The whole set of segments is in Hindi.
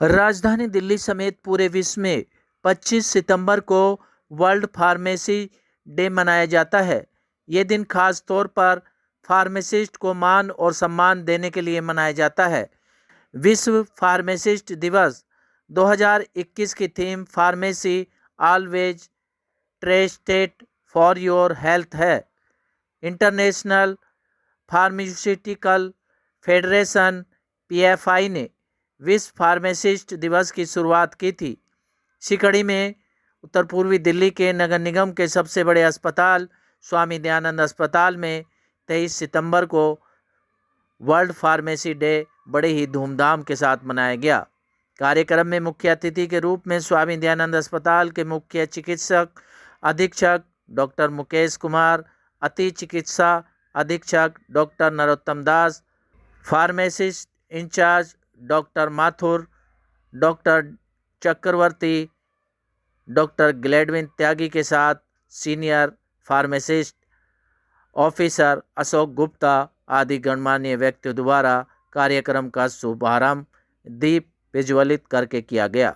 राजधानी दिल्ली समेत पूरे विश्व में 25 सितंबर को वर्ल्ड फार्मेसी डे मनाया जाता है। ये दिन खास तौर पर फार्मासिस्ट को मान और सम्मान देने के लिए मनाया जाता है। विश्व फार्मासिस्ट दिवस 2021 की theme pharmacy always trusted for your health है। इंटरनेशनल फार्मास्यूटिकल फेडरेशन (PFI) ने विश्व फार्मासिस्ट दिवस की शुरुआत की थी। इसी कड़ी में उत्तर पूर्वी दिल्ली के नगर निगम के सबसे बड़े अस्पताल स्वामी दयानंद अस्पताल में 23 सितंबर को वर्ल्ड फार्मेसी डे बड़े ही धूमधाम के साथ मनाया गया। कार्यक्रम में मुख्य अतिथि के रूप में स्वामी दयानंद अस्पताल के मुख्य चिकित्सक अधीक्षक डॉक्टर मुकेश कुमार, अति चिकित्सा अधीक्षक doctor Narottam Das, pharmacist incharge doctor Mathur, doctor Chakravarti, doctor Gladwin Tyagi के साथ senior pharmacist officer Ashok Gupta आदि गणमान्य व्यक्तियों द्वारा कार्यक्रम का शुभारंभ दीप प्रज्वलित करके किया गया,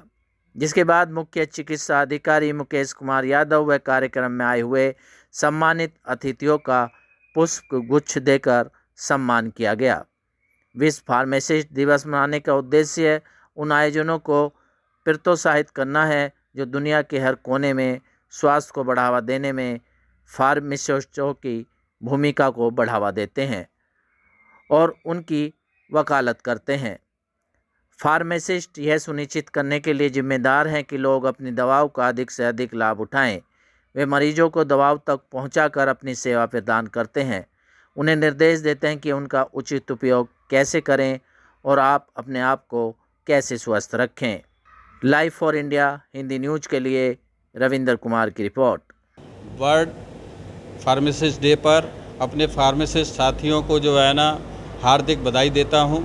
जिसके बाद मुख्य चिकित्सा अधिकारी मुकेश कुमार यादव व कार्यक्रम में आए हुए सम्मानित अतिथियों का पुष्प गुच्छ देकर सम्मान किया गया। विश्व फार्मासिस्ट दिवस मनाने का उद्देश्य उन आयोजनों को प्रोत्साहित करना है जो दुनिया के हर कोने में स्वास्थ्य को बढ़ावा देने में फार्मासिस्टों की भूमिका को बढ़ावा देते हैं और उनकी वकालत करते हैं। फार्मासिस्ट यह सुनिश्चित करने के लिए जिम्मेदार हैं कि लोग अपनी दवाओं का अधिक से अधिक लाभ उठाएं। वे मरीजों को दवाओं तक पहुंचाकर अपनी सेवा प्रदान करते हैं, उन्हें निर्देश देते हैं कि उनका उचित उपयोग कैसे करें और आप अपने आप को कैसे स्वस्थ रखें। Live for India Hindi news के लिए रविंदर कुमार की रिपोर्ट। वर्ल्ड फार्मासिस्ट डे पर अपने फार्मासिस्ट साथियों को जो है ना हार्दिक बधाई देता हूं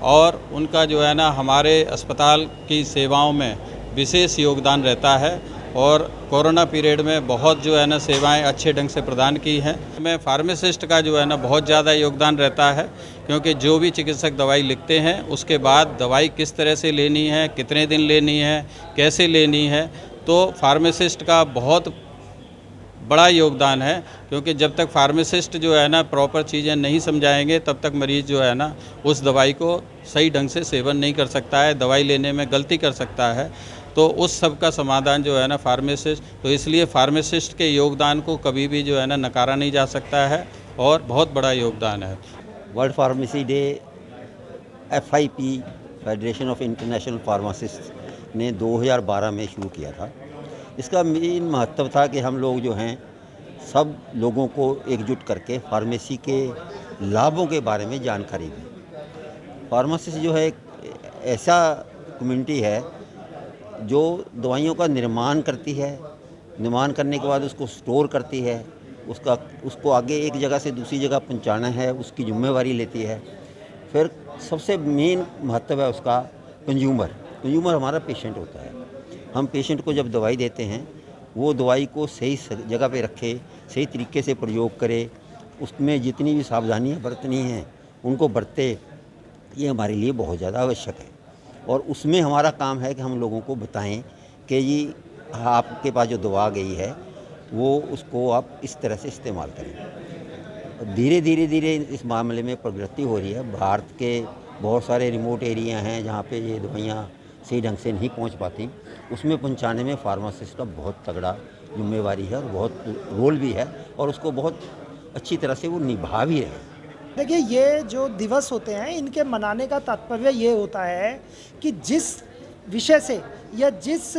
और उनका जो है ना हमारे अस्पताल की सेवाओं में विशेष योगदान रहता है और कोरोना पीरियड में बहुत जो है ना सेवाएं अच्छे ढंग से प्रदान की हैं। में फार्मासिस्ट का जो है ना बहुत ज़्यादा योगदान रहता है, क्योंकि जो भी चिकित्सक दवाई लिखते हैं उसके बाद दवाई किस तरह से लेनी है, कितने दिन लेनी है, कैसे लेनी है, तो फार्मासिस्ट का बहुत बड़ा योगदान है। क्योंकि जब तक फार्मासिस्ट जो है ना प्रॉपर चीज़ें नहीं समझाएंगे तब तक मरीज़ जो है ना उस दवाई को सही ढंग से सेवन नहीं कर सकता है, दवाई लेने में गलती कर सकता है। तो उस सब का समाधान जो है ना फार्मासिस्ट, तो इसलिए फार्मासिस्ट के योगदान को कभी भी जो है ना नकारा नहीं जा सकता है और बहुत बड़ा योगदान है। World pharmacy day FIP federation of international pharmacist ने 2012 में शुरू किया था। इसका मेन महत्व था कि हम लोग जो हैं सब लोगों को एकजुट करके फार्मेसी के लाभों के बारे में जानकारी दें। फार्मासिस्ट जो है एक ऐसा कम्युनिटी है जो दवाइयों का निर्माण करती है, निर्माण करने के बाद उसको स्टोर करती है, उसको आगे एक जगह से दूसरी जगह पहुंचाना है, उसकी जिम्मेवारी लेती है। फिर सबसे मेन महत्व है उसका कंज्यूमर हमारा पेशेंट होता है। हम पेशेंट को जब दवाई देते हैं वो दवाई को सही जगह पे रखे, सही तरीके से प्रयोग करे, उसमें जितनी भी सावधानियाँ बरतनी हैं उनको बरते, ये हमारे लिए बहुत ज़्यादा आवश्यक है। और उसमें हमारा काम है कि हम लोगों को बताएं कि ये आपके पास जो दवा गई है वो उसको आप इस तरह से इस्तेमाल करें। धीरे धीरे इस मामले में प्रगति हो रही है। भारत के बहुत सारे रिमोट एरिया हैं जहाँ पे ये दवाइयाँ सही ढंग से नहीं पहुँच पाती, उसमें पहुँचाने में फार्मासिस्ट का बहुत तगड़ा जिम्मेवारी है और बहुत रोल भी है और उसको बहुत अच्छी तरह से वो निभा भी रहे हैं। देखिए, ये जो दिवस होते हैं इनके मनाने का तात्पर्य ये होता है कि जिस विषय से या जिस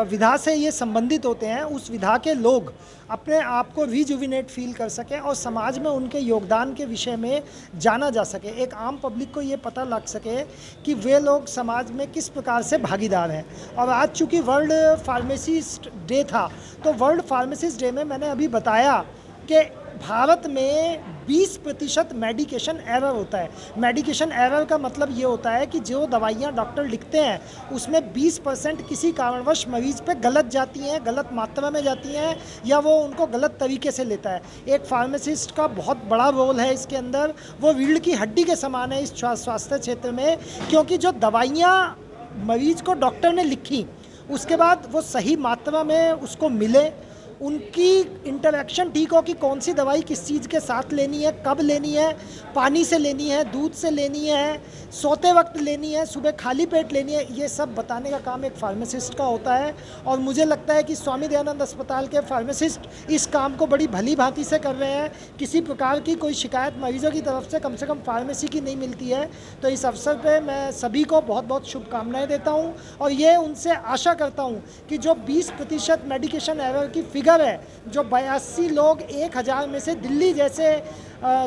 विधा से ये संबंधित होते हैं उस विधा के लोग अपने आप को रिजुविनेट फील कर सकें और समाज में उनके योगदान के विषय में जाना जा सके। एक आम पब्लिक को ये पता लग सके कि वे लोग समाज में किस प्रकार से भागीदार हैं। और आज चूँकि वर्ल्ड फार्मेसिस्ट डे था तो वर्ल्ड फार्मेसिस्ट डे में मैंने अभी बताया कि भारत में 20% मेडिकेशन एरर होता है। मेडिकेशन एरर का मतलब ये होता है कि जो दवाइयाँ डॉक्टर लिखते हैं उसमें 20% किसी कारणवश मरीज पे गलत जाती हैं, गलत मात्रा में जाती हैं, या वो उनको गलत तरीके से लेता है। एक फार्मासिस्ट का बहुत बड़ा रोल है इसके अंदर, वो रीढ़ की हड्डी के समान है इस स्वास्थ्य क्षेत्र में, क्योंकि जो दवाइयाँ मरीज को डॉक्टर ने लिखी उसके बाद वो सही मात्रा में उसको मिले, उनकी इंटरेक्शन ठीक हो कि कौन सी दवाई किस चीज़ के साथ लेनी है, कब लेनी है, पानी से लेनी है, दूध से लेनी है, सोते वक्त लेनी है, सुबह खाली पेट लेनी है, ये सब बताने का काम एक फार्मासिस्ट का होता है। और मुझे लगता है कि स्वामी दयानंद अस्पताल के फार्मासिस्ट इस काम को बड़ी भली भांति से कर रहे हैं। किसी प्रकार की कोई शिकायत मरीजों की तरफ से कम फार्मेसी की नहीं मिलती है। तो इस अवसर पर मैं सभी को बहुत बहुत शुभकामनाएँ देता हूँ और ये उनसे आशा करता हूँ कि जो 20% मेडिकेशन एरर की फिगर है, जो 82 लोग 1000 में से दिल्ली जैसे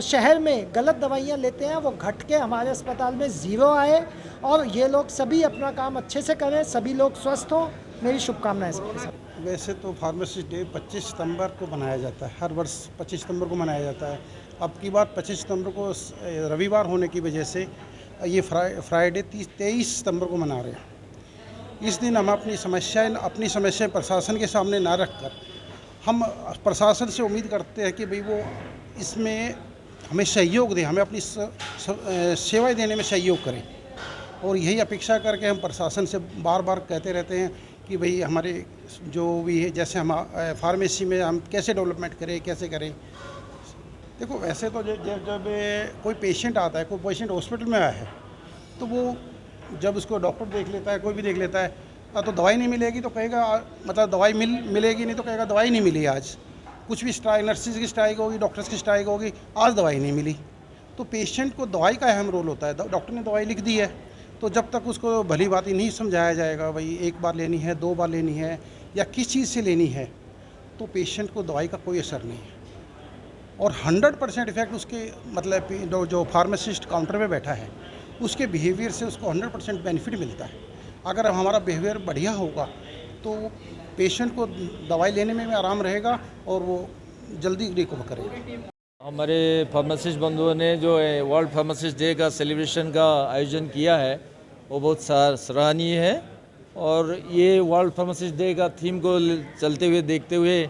शहर में गलत दवाइयाँ लेते हैं, वो घट के हमारे अस्पताल में 0 आए और ये लोग सभी अपना काम अच्छे से करें, सभी लोग स्वस्थ हों। मेरी शुभकामनाएं सबके साथ। वैसे तो फार्मेसिस्ट डे 25 सितंबर को मनाया जाता है, हर वर्ष 25 सितंबर को मनाया जाता है। अब की बार 25 सितंबर को रविवार होने की वजह से ये फ्राइडे 23 सितंबर को मना रहे हैं। इस दिन हम अपनी समस्याएं प्रशासन के सामने ना रखकर हम प्रशासन से उम्मीद करते हैं कि भाई वो इसमें हमें सहयोग दें, हमें अपनी सेवाएं देने में सहयोग करें। और यही अपेक्षा करके हम प्रशासन से बार बार कहते रहते हैं कि भाई हमारे जो भी है, जैसे हम फार्मेसी में हम कैसे डेवलपमेंट करें, कैसे करें। देखो वैसे तो जब कोई पेशेंट आता है, कोई पेशेंट हॉस्पिटल में आया है, तो वो जब उसको डॉक्टर देख लेता है, कोई भी देख लेता है, तो दवाई नहीं मिलेगी तो कहेगा, मतलब दवाई मिलेगी नहीं तो कहेगा दवाई नहीं मिली आज। कुछ भी स्ट्राइक, नर्सिस की स्ट्राइक होगी, डॉक्टर्स की स्ट्राइक होगी, आज दवाई नहीं मिली। तो पेशेंट को दवाई का अहम रोल होता है। डॉक्टर ने दवाई लिख दी है, तो जब तक उसको भली बात नहीं समझाया जाएगा भाई 1 बार लेनी है, 2 बार लेनी है या किस चीज़ से लेनी है, तो पेशेंट को दवाई का कोई असर नहीं है। और 100% इफेक्ट उसके मतलब जो फार्मासिस्ट काउंटर पे बैठा है उसके बिहेवियर से उसको 100% बेनिफिट मिलता है। अगर हमारा बिहेवियर बढ़िया होगा तो पेशेंट को दवाई लेने में भी आराम रहेगा और वो जल्दी रिकवर करेगा। हमारे फार्मासिस्ट बंधुओं ने जो वर्ल्ड फार्मासिस्ट डे का सेलिब्रेशन का आयोजन किया है वो बहुत सराहनीय है। और ये वर्ल्ड फार्मासिस्ट डे का थीम को चलते हुए देखते हुए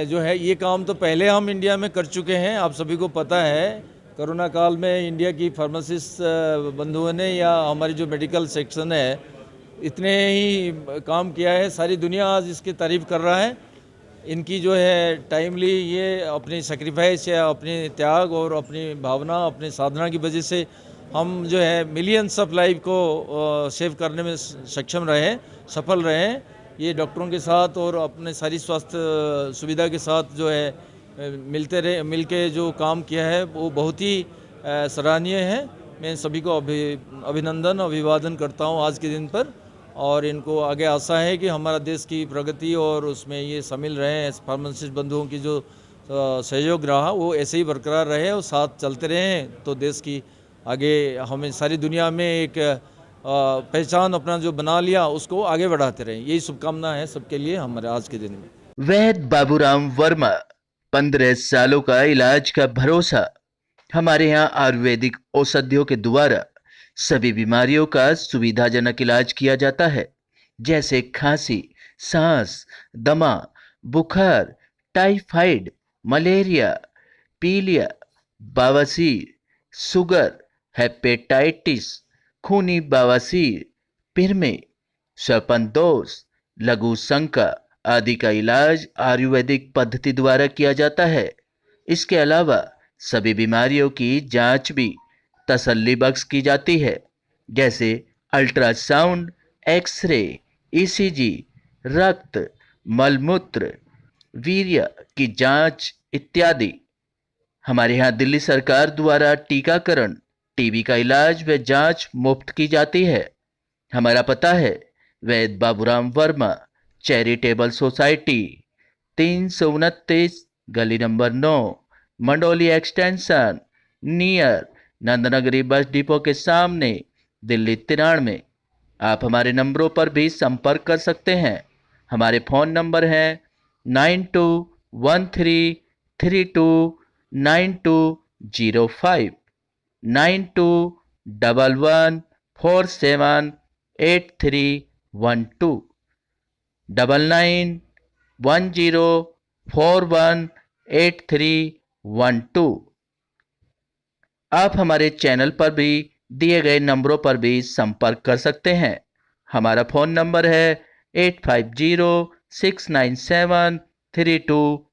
जो है ये काम तो पहले हम इंडिया में कर चुके हैं। आप सभी को पता है कोरोना काल में इंडिया की फार्मासिस्ट बंधुओं ने या हमारी जो मेडिकल सेक्शन है इतने ही काम किया है। सारी दुनिया आज इसकी तारीफ़ कर रहा है। इनकी जो है टाइमली ये अपनी सेक्रीफाइस या अपने त्याग और अपनी भावना, अपनी साधना की वजह से हम जो है मिलियंस ऑफ लाइफ को सेव करने में सक्षम रहे, सफल रहे। ये डॉक्टरों के साथ और अपने सारी स्वास्थ्य सुविधा के साथ जो है मिलके जो काम किया है वो बहुत ही सराहनीय है। मैं सभी को अभिनंदन अभिवादन करता हूँ आज के दिन पर, और इनको आगे आशा है कि हमारा देश की प्रगति और उसमें ये शामिल रहे। फार्मासिस्ट बंधुओं की जो सहयोग रहा वो ऐसे ही बरकरार रहे और साथ चलते रहें तो देश की आगे हमें सारी दुनिया में एक पहचान अपना जो बना लिया उसको आगे बढ़ाते रहें। यही शुभकामना है सबके लिए हमारे आज के दिन में। वैद्य बाबूराम वर्मा, 15 सालों का इलाज का भरोसा। हमारे यहाँ आयुर्वेदिक औषधियों के द्वारा सभी बीमारियों का सुविधाजनक इलाज किया जाता है, जैसे खांसी, सांस, दमा, बुखार, टाइफाइड, मलेरिया, पीलिया, बवासीर, शुगर, हेपेटाइटिस, खूनी बवासीर, पिरमे, श्वपनदोष, लघु शंका आदि का इलाज आयुर्वेदिक पद्धति द्वारा किया जाता है। इसके अलावा सभी बीमारियों की जांच भी तसल्ली बख्श की जाती है, जैसे अल्ट्रासाउंड, एक्सरे, ईसीजी, रक्त, मलमूत्र, वीर्य की जांच इत्यादि। हमारे यहाँ दिल्ली सरकार द्वारा टीकाकरण, टीबी का इलाज व जांच मुफ्त की जाती है। हमारा पता है वैद्य बाबूराम वर्मा, चैरिटेबल सोसाइटी, 329 गली number 9, Mandoli extension, near Nand Nagri bus depot के सामने, दिल्ली 93। आप हमारे नंबरों पर भी संपर्क कर सकते हैं। हमारे फ़ोन नंबर हैं 921332 9205 9211478312 9910418312। आप हमारे चैनल पर भी दिए गए नंबरों पर भी संपर्क कर सकते हैं। हमारा फ़ोन नंबर है 8506973234।